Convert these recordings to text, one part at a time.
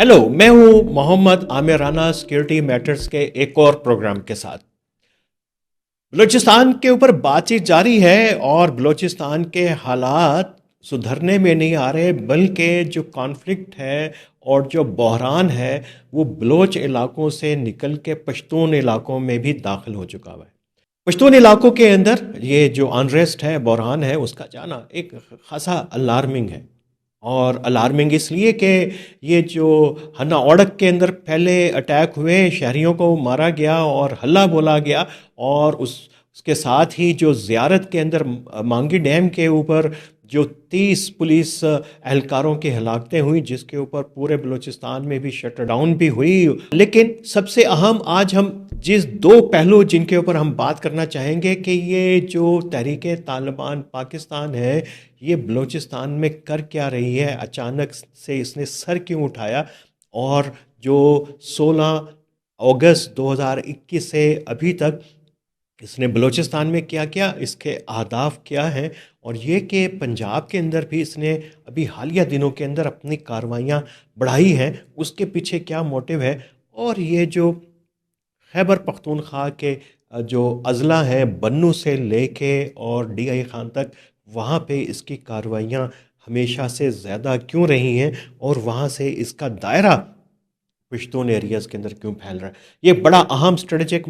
Hello, मैं हूं Mohammad Aamir Rana security matters के एक और प्रोग्राम के साथ। बलूचिस्तान के ऊपर बातचीत जारी है और बलूचिस्तान के हालात सुधरने में नहीं आ रहे, बल्कि जो कॉन्फ्लिक्ट है और जो बहरान है वो बलोच इलाकों से निकल के पश्तून इलाकों में भी दाखिल हो चुका हुआ है। पश्तून इलाकों के अंदर ये जो अनरेस्ट है, बहरान है, उसका जाना एक खासा अलार्मिंग है। और अलार्मिंग इसलिए कि ये जो हन्ना ओड़क के अंदर पहले अटैक हुए, शहरियों को मारा गया और हल्ला बोला गया, और उसके साथ ही जो ज़ियारत के अंदर मांगी डैम के ऊपर जो 30 पुलिस एहलकारों की हलाकतें हुई, जिसके ऊपर पूरे बलूचिस्तान में भी शट डाउन भी हुई। लेकिन सबसे अहम आज हम जिस दो पहलू जिनके ऊपर हम बात करना चाहेंगे कि ये जो तहरीक तालिबान पाकिस्तान है, ये बलूचिस्तान में कर क्या रही है, अचानक से इसने सर क्यों उठाया, और जो 16 अगस्त 2021 से अभी तक इसने बलूचिस्तान में क्या किया, इसके अहदाफ क्या हैं, और ये कि पंजाब के अंदर भी इसने अभी हालिया दिनों के अंदर अपनी कार्रवाइयाँ बढ़ाई हैं, उसके पीछे क्या मोटिव है। और ये जो खैबर पख्तूनख्वा के जो अज़ला हैं बन्नू से लेके और डीआई खान तक, वहाँ पे इसकी कार्रवाइयाँ हमेशा से ज़्यादा क्यों रही हैं, और वहाँ से इसका दायरा पश्तून एरियाज़ के अंदर क्यों फैल रहा है। ये बड़ा अहम स्ट्रेटजिक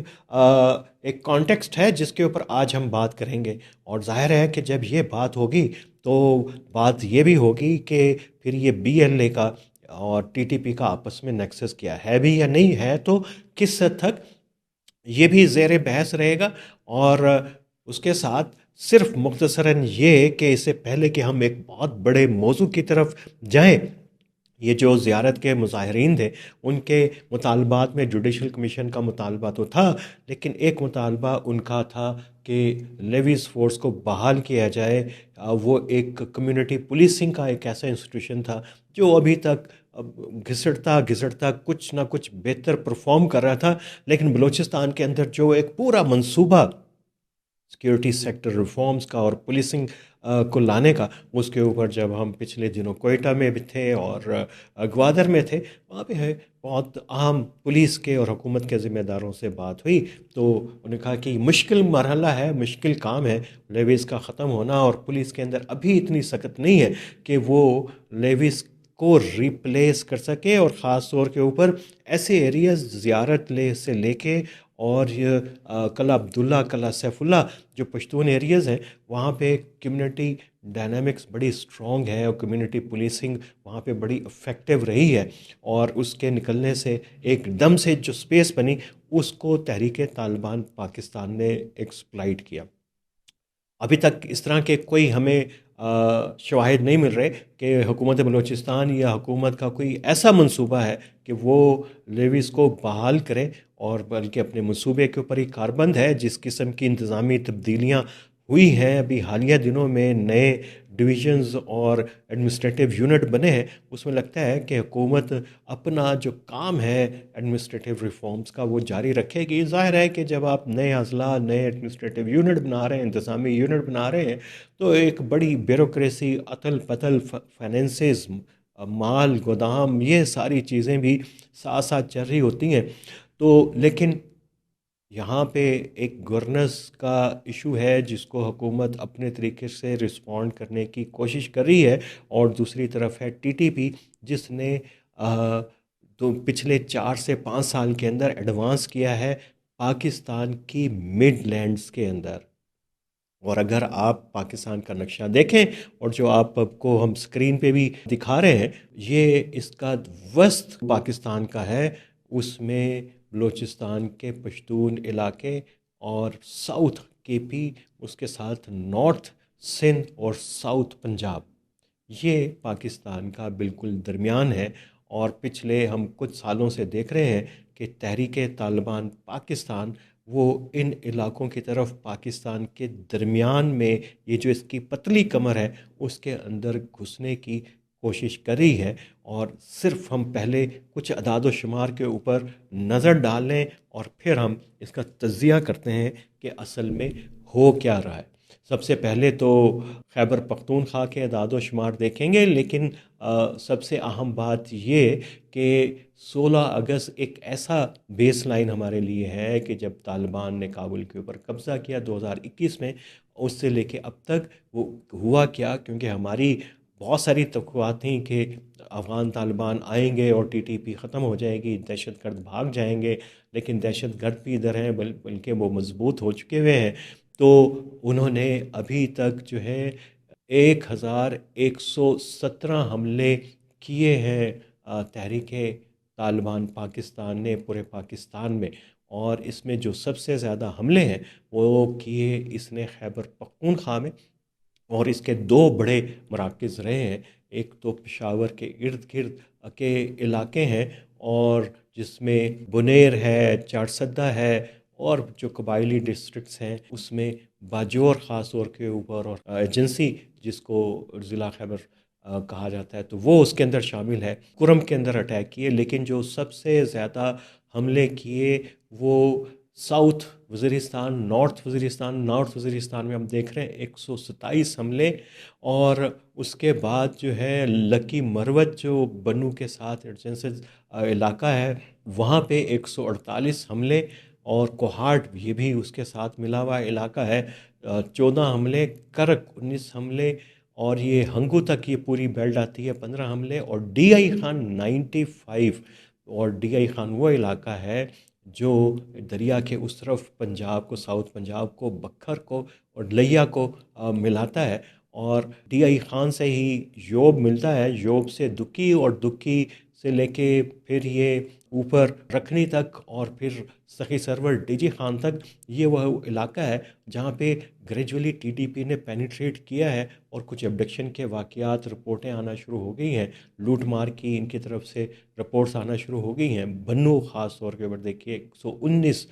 एक कॉन्टेक्स्ट है जिसके ऊपर आज हम बात करेंगे। और जाहिर है कि जब ये बात होगी तो बात ये भी होगी कि फिर ये बीएलए का और टीटीपी का आपस में नेक्सस क्या है भी या नहीं है, तो किस हद तक ये भी ज़ेर बहस रहेगा। और उसके साथ सिर्फ मुख्तसरन ये कि इससे पहले कि हम एक बहुत बड़े मौजू की तरफ जाएं, ये जो ज़ियारत के मुज़ाहिरीन थे उनके मुतालबात में जुडिशल कमीशन का मुतालबा तो था, लेकिन एक मुतालबा उनका था कि लेवीज़ फ़ोर्स को बहाल किया जाए। वो एक कम्युनिटी पुलिसिंग का एक ऐसा इंस्टीट्यूशन था जो अभी तक घिसटता घिसटता कुछ ना कुछ बेहतर परफॉर्म कर रहा था, लेकिन बलूचिस्तान के अंदर जो एक पूरा मंसूबा सिक्योरिटी सेक्टर रिफॉर्म्स का और पुलिसिंग को लाने का, उसके ऊपर जब हम पिछले दिनों कोयटा में भी थे और ग्वादर में थे, वहाँ पे है बहुत अहम पुलिस के और हुकूमत के ज़िम्मेदारों से बात हुई। तो उन्होंने कहा कि मुश्किल मरहला है, मुश्किल काम है लेवीज़ का ख़त्म होना, और पुलिस के अंदर अभी इतनी सख्त नहीं है कि वो लेवीज़ को रिप्लेस कर सके। और ख़ास तौर के ऊपर ऐसे एरियाज़ ज़ियारत ले से लेके और ये कला अब्दुल्ला, कला सैफुल्ला जो पश्तून एरियाज़ हैं, वहाँ पे कम्युनिटी डायनामिक्स बड़ी स्ट्रॉन्ग है और कम्युनिटी पुलिसिंग वहाँ पे बड़ी इफ़ेक्टिव रही है। और उसके निकलने से एकदम से जो स्पेस बनी, उसको तहरीक तालिबान पाकिस्तान ने एक्सप्लॉइट किया। अभी तक इस तरह के कोई हमें शवाहिद नहीं मिल रहे कि हुकूमत बलूचिस्तान या हुकूमत का कोई ऐसा मंसूबा है कि वो लेवीज़ को बहाल करे, और बल्कि अपने मंसूबे के ऊपर ही कारबंद है। जिस किस्म की इंतज़ामी तब्दीलियाँ हुई हैं अभी हालिया दिनों में, नए डिवीज़न्स और एडमिनिस्ट्रेटिव यूनिट बने हैं, उसमें लगता है कि हुकूमत अपना जो काम है एडमिनिस्ट्रेटिव रिफॉर्म्स का वो जारी रखेगी। ज़ाहिर है कि जब आप नए अजला, नए एडमिनिस्ट्रेटिव यूनिट बना रहे हैं, इंतज़ामी यूनिट बना रहे हैं, तो एक बड़ी ब्यूरोक्रेसी, अतल पतल, फाइनेंसेस, माल गोदाम, ये सारी चीज़ें भी साथ साथ चल रही होती हैं। तो लेकिन यहाँ पे एक गवर्नेंस का इशू है जिसको हुकूमत अपने तरीके से रिस्पॉन्ड करने की कोशिश कर रही है, और दूसरी तरफ है टीटीपी जिसने तो पिछले 4 से 5 साल के अंदर एडवांस किया है पाकिस्तान की मिडलैंड्स के अंदर। और अगर आप पाकिस्तान का नक्शा देखें, और जो आपको हम स्क्रीन पे भी दिखा रहे हैं, ये इसका वस्त पाकिस्तान का है। उसमें बलूचिस्तान के पश्तून इलाके और साउथ केपी, उसके साथ नॉर्थ सिंध और साउथ पंजाब, ये पाकिस्तान का बिल्कुल दरमियान है। और पिछले हम कुछ सालों से देख रहे हैं कि तहरीक तालिबान पाकिस्तान वो इन इलाकों की तरफ पाकिस्तान के दरमियान में, ये जो इसकी पतली कमर है उसके अंदर घुसने की कोशिश कर रही है। और सिर्फ हम पहले कुछ अदाद व शुमार के ऊपर नज़र डाल लें और फिर हम इसका तज्ज़िया करते हैं कि असल में हो क्या रहा है। सबसे पहले तो खैबर पख्तूनख्वा के अदाद-ओ-शुमार देखेंगे, लेकिन सबसे अहम बात ये कि 16 अगस्त एक ऐसा बेस लाइन हमारे लिए है कि जब तालिबान ने काबुल के ऊपर कब्ज़ा किया 2021 में, उससे लेके अब तक वो हुआ क्या, क्योंकि हमारी बहुत सारी तवक्कुआत थी कि अफ़गान तालिबान आएंगे और टीटीपी ख़त्म हो जाएगी, दहशतगर्द भाग जाएंगे, लेकिन दहशतगर्द भी इधर हैं, बल्कि वो मजबूत हो चुके हुए हैं। तो उन्होंने अभी तक जो है 1117 हमले किए हैं तहरीक तालिबान पाकिस्तान ने पूरे पाकिस्तान में। और इसमें जो सबसे ज़्यादा हमले हैं वो किए इसने खैबर पख्तूनख्वा में, और इसके दो बड़े मराकज़ रहे हैं। एक तो पेशावर के इर्द गिर्द के इलाके हैं, और जिसमें बुनेर है, चारसद्दा है, और जो कबायली डिस्ट्रिक्ट्स हैं उसमें बाजोर ख़ास तौर के ऊपर, और एजेंसी जिसको ज़िला खैबर कहा जाता है, तो वो उसके अंदर शामिल है। कुरम के अंदर अटैक किए, लेकिन जो सबसे ज़्यादा हमले किए वो साउथ वज़ीरिस्तान, नॉर्थ वज़ीरिस्तान में हम देख रहे हैं 127 हमले। और उसके बाद जो है लकी मरवत जो बन्नू के साथ एडजेंसेस इलाका है, वहाँ पे 148 हमले। और कोहाट ये भी उसके साथ मिला हुआ इलाका है, 14 हमले, करक 19 हमले, और ये हंगू तक ये पूरी बेल्ट आती है 15 हमले, और डी आई खान 95। और डी आई खान वो इलाका है जो दरिया के उस तरफ पंजाब को, साउथ पंजाब को, बख्तर को और लिया को मिलाता है। और डी आई खान से ही योब मिलता है, योब से दुक्की, और दुक्की से लेके फिर ये ऊपर रखनी तक, और फिर सखी सरवर डीजी खान तक, ये वह इलाका है जहाँ पे ग्रेजुअली टीटीपी ने पेनिट्रेट किया है। और कुछ एब्डक्शन के वाक़यात रिपोर्टें आना शुरू हो गई हैं, लूट मार की इनकी तरफ से रिपोर्ट्स आना शुरू हो गई हैं। बन्नू ख़ास तौर के ऊपर देखिए 119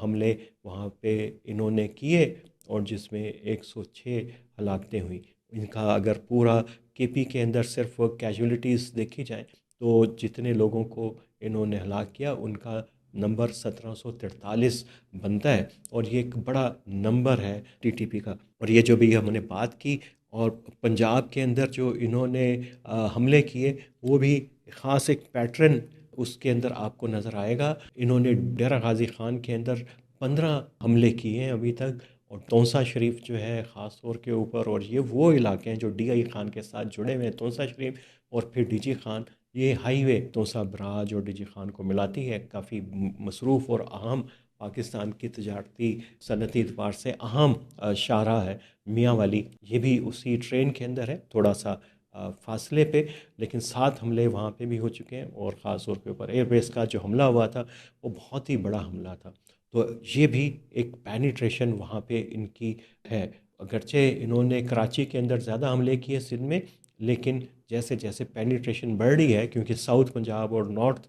हमले वहाँ पे इन्होंने किए, और जिसमें 106 हलाकतें हुई। इनका अगर पूरा केपी के अंदर सिर्फ कैजुअलिटीज़ देखी जाए तो जितने लोगों को इन्होंने हलाक किया उनका नंबर 1743 बनता है, और ये एक बड़ा नंबर है टीटीपी का। और ये जो भी हमने बात की, और पंजाब के अंदर जो इन्होंने हमले किए, वो भी ख़ास एक पैटर्न उसके अंदर आपको नज़र आएगा। इन्होंने डेरा गाजी ख़ान के अंदर 15 हमले किए हैं अभी तक, और तोंसा शरीफ जो है ख़ास तौर के ऊपर, और ये वो इलाके हैं जो डी आई खान के साथ जुड़े हुए हैं, तोंसा शरीफ और फिर डी जी खान। ये हाईवे तोसा बराज और डी जी खान को मिलाती है, काफ़ी मसरूफ़ और अहम पाकिस्तान की तजारती सनती एतबार से अहम शाहराह है। मियाँ वाली ये भी उसी ट्रेन के अंदर है, थोड़ा सा फासले पे, लेकिन 7 हमले वहाँ पे भी हो चुके हैं। और ख़ास तौर के ऊपर एयरबेस का जो हमला हुआ था वो बहुत ही बड़ा हमला था। तो ये भी एक पेनिट्रेशन वहाँ पे इनकी है। अगरचे इन्होंने कराची के अंदर ज़्यादा हमले किए सिंध में, लेकिन जैसे जैसे पेनिट्रेशन बढ़ रही है, क्योंकि साउथ पंजाब और नॉर्थ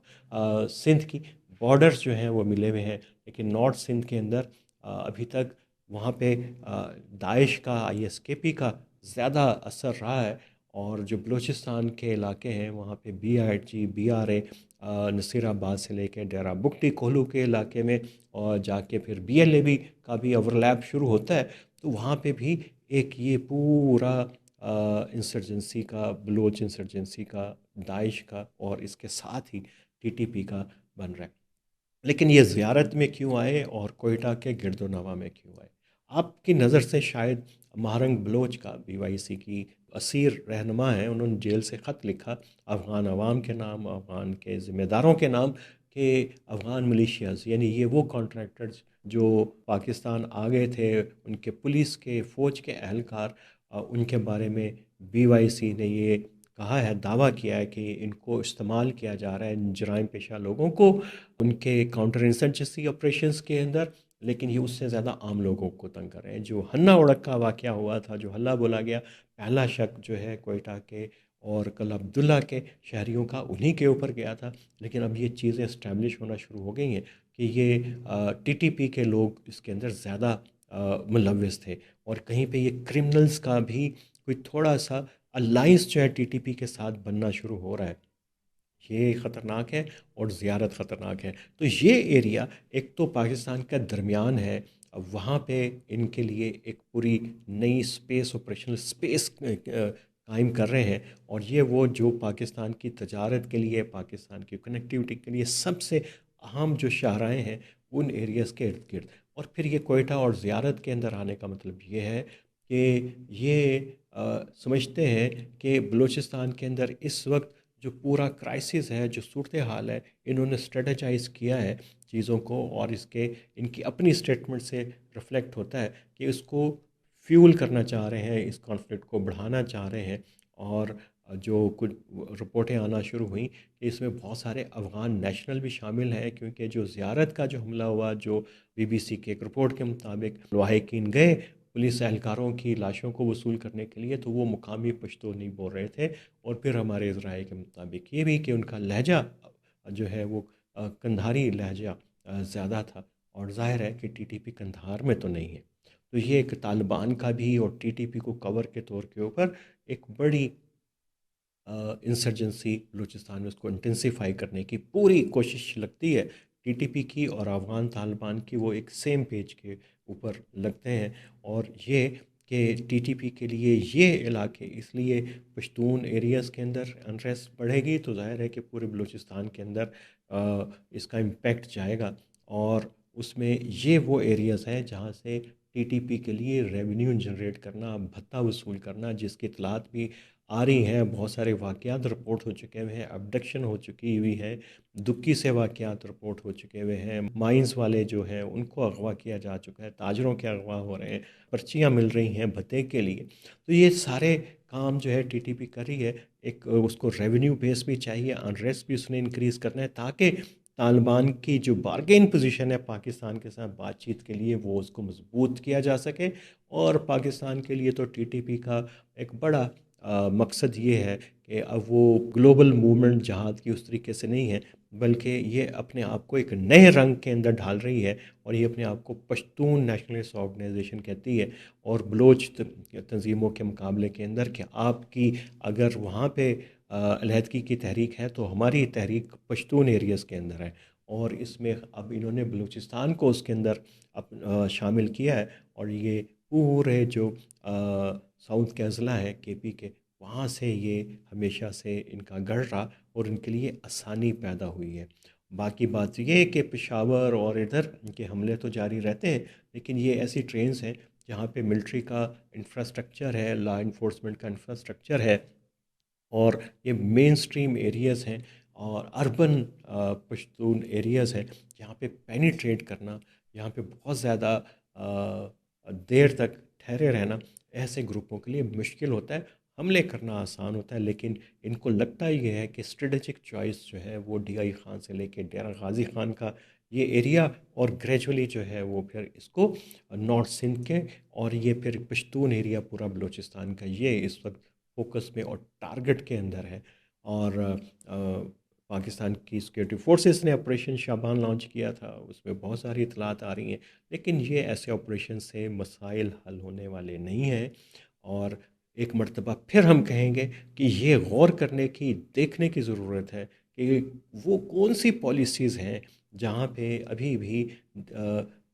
सिंध की बॉर्डर्स जो हैं वो मिले हुए हैं, लेकिन नॉर्थ सिंध के अंदर अभी तक वहाँ पे दाइश का, आईएसकेपी का ज़्यादा असर रहा है। और जो बलूचिस्तान के इलाके हैं वहाँ पे बीआरजी, बीआरए, नसीराबाद से लेके डेरा बुगटी कोहलू के इलाके में, और जाके फिर बीएलए का भी ओवरलैप शुरू होता है। तो वहाँ पे भी एक ये पूरा इंसर्जेंसी का, बलूच इंसर्जेंसी का, दाइश का, और इसके साथ ही टीटीपी का बन रहा है। लेकिन ये ज़ियारत में क्यों आए और कोयटा के गिरदोनवा में क्यों आए? आपकी नज़र से शायद महारंग बलोच का, बीवाईसी की असीर रहनुमा है, उन्होंने जेल से ख़त लिखा अफ़गान अवाम के नाम, अफ़गान के ज़िम्मेदारों के नाम, कि अफ़गान मिलिशियाज़ यानी ये वो कॉन्ट्रैक्टर्स जो पाकिस्तान आ गए थे, उनके पुलिस के, फ़ौज के एहलकार, उनके बारे में बीवाईसी ने ये कहा है, दावा किया है कि इनको इस्तेमाल किया जा रहा है जराइम पेशा लोगों को उनके काउंटर इंसर्जेंसी ऑपरेशंस के अंदर। लेकिन ये उससे ज़्यादा आम लोगों को तंग कर रहे हैं। जो हन्ना उड़क का वाक़या हुआ था, जो हल्ला बोला गया, पहला शक जो है कोयटा के और कल अब्दुल्ला के शहरियों का उन्हीं के ऊपर गया था। लेकिन अब ये चीज़ें इस्टेब्लिश होना शुरू हो गई हैं कि ये टीटीपी के लोग इसके अंदर ज़्यादा मुलव्वस थे, और कहीं पे ये क्रिमिनल्स का भी कोई थोड़ा सा अलाइंस जो है टीटीपी के साथ बनना शुरू हो रहा है। ये ख़तरनाक है, और ज़ियारत ख़तरनाक है। तो ये एरिया एक तो पाकिस्तान का दरमियान है, अब वहाँ पे इनके लिए एक पूरी नई स्पेस, ऑपरेशनल स्पेस कायम कर रहे हैं। और ये वो जो पाकिस्तान की तजारत के लिए, पाकिस्तान की कनेक्टिविटी के लिए सबसे अहम जो शाहराहें हैं, उन एरियाज़ के इर्द गिर्द। और फिर ये कोयटा और ज़ियारत के अंदर आने का मतलब ये है कि ये समझते हैं कि बलूचिस्तान के अंदर इस वक्त जो पूरा क्राइसिस है, जो सूरत हाल है, इन्होंने स्ट्रेटजाइज किया है चीज़ों को। और इसके इनकी अपनी स्टेटमेंट से रिफ्लेक्ट होता है कि इसको फ्यूल करना चाह रहे हैं, इस कॉन्फ्लिक्ट को बढ़ाना चाह रहे हैं। और जो कुछ रिपोर्टें आना शुरू हुई कि इसमें बहुत सारे अफ़गान नेशनल भी शामिल हैं, क्योंकि जो ज़ियारत का जो हमला हुआ, जो बीबीसी के एक रिपोर्ट के मुताबिक लवाहिकीन गए पुलिस एहलकारों की लाशों को वसूल करने के लिए, तो वो मुकामी पश्तो नहीं बोल रहे थे। और फिर हमारे ज़राए के मुताबिक ये भी कि उनका लहजा जो है वो कंधारी लहजा ज़्यादा था। और ज़ाहिर है कि टीटीपी कंधार में तो नहीं है। तो ये एक तालिबान का भी और टीटीपी को कवर के तौर के ऊपर एक बड़ी इंसर्जेंसी बलूचिस्तान में उसको इंटेंसिफाई करने की पूरी कोशिश लगती है टीटीपी की। और अफ़गान तालिबान की वो एक सेम पेज के ऊपर लगते हैं। और ये कि टीटीपी के लिए ये इलाके इसलिए पश्तून एरियाज़ के अंदर अनरेस्ट बढ़ेगी, तो ज़ाहिर है कि पूरे बलूचिस्तान के अंदर इसका इम्पेक्ट जाएगा। और उसमें ये वो एरियाज़ हैं जहाँ से टीटीपी के लिए रेवेन्यू जनरेट करना, भत्ता वसूल करना, जिसकी इतलात भी आ रही हैं। बहुत सारे वाक़यात रिपोर्ट हो चुके हुए हैं, अबडक्शन हो चुकी हुई है, दुक्की से वाक़यात रिपोर्ट हो चुके हुए हैं, माइंस वाले जो हैं उनको अगवा किया जा चुका है, ताजरों के अगवा हो रहे हैं, पर्चियाँ मिल रही हैं भत्ते के लिए। तो ये सारे काम जो है टीटीपी कर रही है। एक उसको रेवेन्यू बेस भी चाहिए, अनरेस्ट भी उसने इंक्रीज़ करना है, ताकि तालिबान की जो बार्गेन पोजीशन है पाकिस्तान के साथ बातचीत के लिए, वो उसको मजबूत किया जा सके। और पाकिस्तान के लिए तो टीटीपी का एक बड़ा मकसद ये है कि अब वो ग्लोबल मूवमेंट जहाद की उस तरीके से नहीं है, बल्कि ये अपने आप को एक नए रंग के अंदर ढाल रही है। और ये अपने आप को पश्तून नेशनलिस्ट ऑर्गेनाइजेशन कहती है। और बलोच तंजीमों के मुकाबले के अंदर कि आपकी अगर वहाँ पे अलहदगी की तहरीक है, तो हमारी तहरीक पश्तून एरियाज़ के अंदर है। और इसमें अब इन्होंने बलूचिस्तान को उसके अंदर शामिल किया है। और ये पूरे जो साउथ के अज़ला है केपी के, वहाँ से ये हमेशा से इनका गढ़ रहा और इनके लिए आसानी पैदा हुई है। बाकी बात ये है कि पेशावर और इधर के हमले तो जारी रहते हैं, लेकिन ये ऐसी ट्रेन्स हैं जहाँ पे मिलिट्री का इंफ्रास्ट्रक्चर है, लॉ इन्फोर्समेंट का इंफ्रास्ट्रक्चर है। और ये मेन स्ट्रीम एरियाज़ हैं और अर्बन पश्तून एरियाज़ हैं, जहाँ पे पेनिट्रेट करना, यहाँ पे बहुत ज़्यादा देर तक ठहरे रहना ऐसे ग्रुपों के लिए मुश्किल होता है। हमले करना आसान होता है, लेकिन इनको लगता ये है कि स्ट्रेटजिक चॉइस जो है वो डीआई खान से लेके डेरा गाजी खान का ये एरिया, और ग्रेजुअली जो है वो फिर इसको नॉर्थ सिंध के, और ये फिर पश्तून एरिया पूरा बलूचिस्तान का, ये इस वक्त फोकस में और टारगेट के अंदर है। और पाकिस्तान की सिक्योरिटी फोर्सेस ने ऑपरेशन शाबान लॉन्च किया था, उसमें बहुत सारी इतलात आ रही हैं, लेकिन ये ऐसे ऑपरेशन से मसाइल हल होने वाले नहीं हैं। और एक मर्तबा फिर हम कहेंगे कि ये गौर करने की, देखने की ज़रूरत है कि वो कौन सी पॉलिसीज़ हैं जहाँ पे अभी भी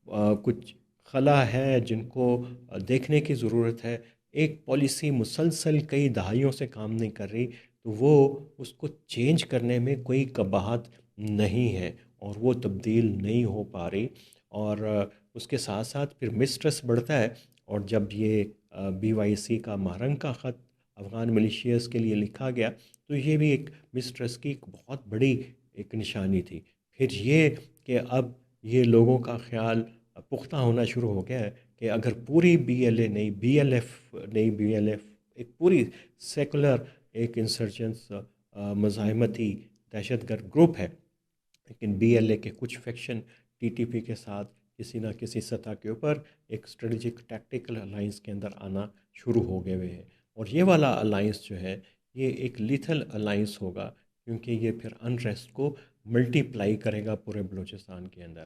कुछ खला है, जिनको देखने की ज़रूरत है। एक पॉलिसी मुसलसल कई दहाइयों से काम नहीं कर रही, तो वो उसको चेंज करने में कोई कबाहत नहीं है और वो तब्दील नहीं हो पा रही। और उसके साथ साथ फिर मिसट्रस्ट बढ़ता है। और जब ये बीवाईसी का महरंग का ख़त अफ़गान मिलिशियस के लिए लिखा गया, तो ये भी एक मिसट्रस्ट की एक बहुत बड़ी एक निशानी थी। फिर ये कि अब ये लोगों का ख्याल पुख्ता होना शुरू हो गया है कि अगर पूरी बीएलए नहीं, बीएलएफ नहीं, बीएलएफ एक पूरी सेकुलर एक इंसर्जेंस मज़ाहमती दहशतगर्द ग्रुप है, लेकिन बीएलए के कुछ फैक्शन टीटीपी के साथ किसी ना किसी सतह के ऊपर एक स्ट्रेटजिक टैक्टिकल अलाइंस के अंदर आना शुरू हो गए हुए हैं। और ये वाला अलाइंस जो है, ये एक लीथल अलाइंस होगा, क्योंकि ये फिर अनरेस्ट को मल्टीप्लाई करेगा पूरे बलूचिस्तान के अंदर।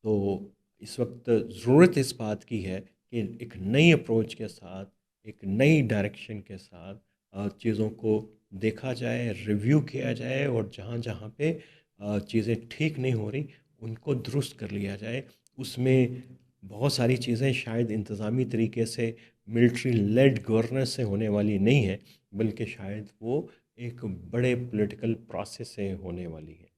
तो इस वक्त ज़रूरत इस बात की है कि एक नई अप्रोच के साथ, एक नई डायरेक्शन के साथ चीज़ों को देखा जाए, रिव्यू किया जाए, और जहाँ जहाँ पे चीज़ें ठीक नहीं हो रही, उनको दुरुस्त कर लिया जाए। उसमें बहुत सारी चीज़ें शायद इंतज़ामी तरीके से मिलिट्री लेड गवर्नेंस से होने वाली नहीं है, बल्कि शायद वो एक बड़े पॉलिटिकल प्रोसेस से होने वाली है।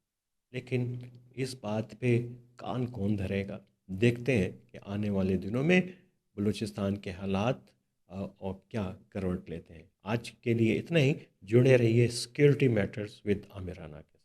लेकिन इस बात पे कान कौन धरेगा? देखते हैं कि आने वाले दिनों में बलूचिस्तान के हालात और क्या करवट लेते हैं। आज के लिए इतना ही। जुड़े रहिए सिक्योरिटी मैटर्स विद आमिराना के साथ।